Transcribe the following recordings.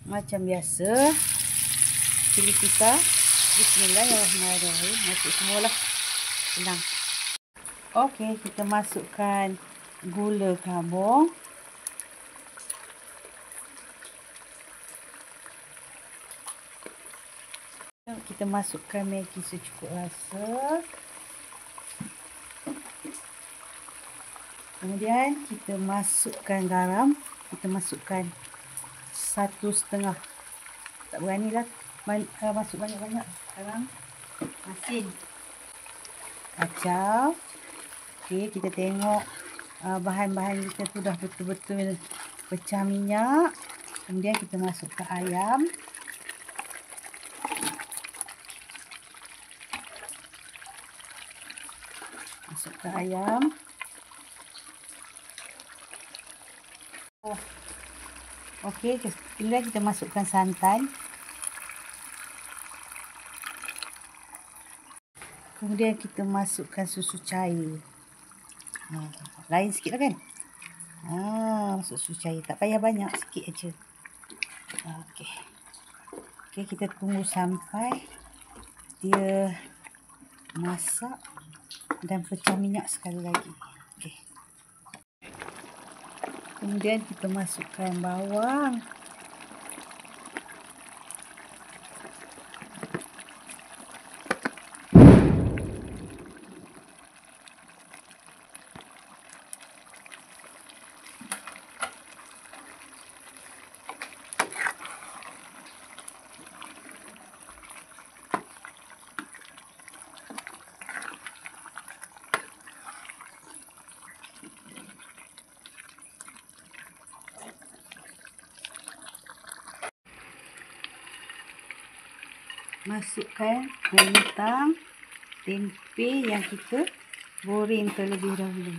Macam biasa, cili kita. Bismillahirrahmanirrahim. Masuk semualah. Senang. Okey, kita masukkan gula kabung. Kita masukkan Maggi secukup rasa. Kemudian kita masukkan garam. Kita masukkan 1,5. Tak beranilah masuk banyak-banyak. Sekarang asin. Kacau. Okey, kita tengok bahan-bahan kita tu dah betul-betul pecah minyak. Kemudian kita masukkan ayam. Masukkan ayam. Okey, kemudian kita masukkan santan. Kemudian kita masukkan susu cair. Lain sikit lah kan? Masuk susu cair. Tak payah banyak, sikit aja. Okey. Okey, kita tunggu sampai dia masak dan pecah minyak sekali lagi. Okey. Kemudian kita masukkan bawang. Masukkan kentang, tempe yang kita goreng terlebih dahulu.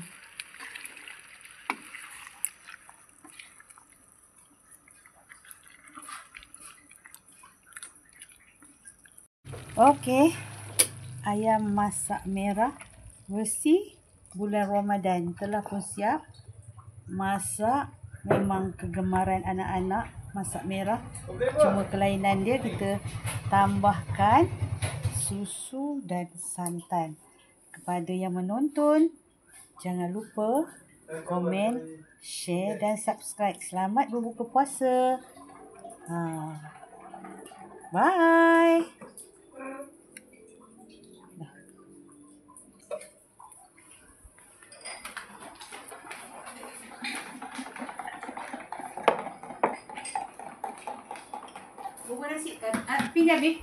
Okey, ayam masak merah versi bulan Ramadan telah pun siap. Masak memang kegemaran anak-anak, masak merah. Cuma kelainan dia kita tambahkan susu dan santan. Kepada yang menonton, jangan lupa komen, share dan subscribe. Selamat berbuka puasa. Bye. Bubur nasi kan? Pinjam ni.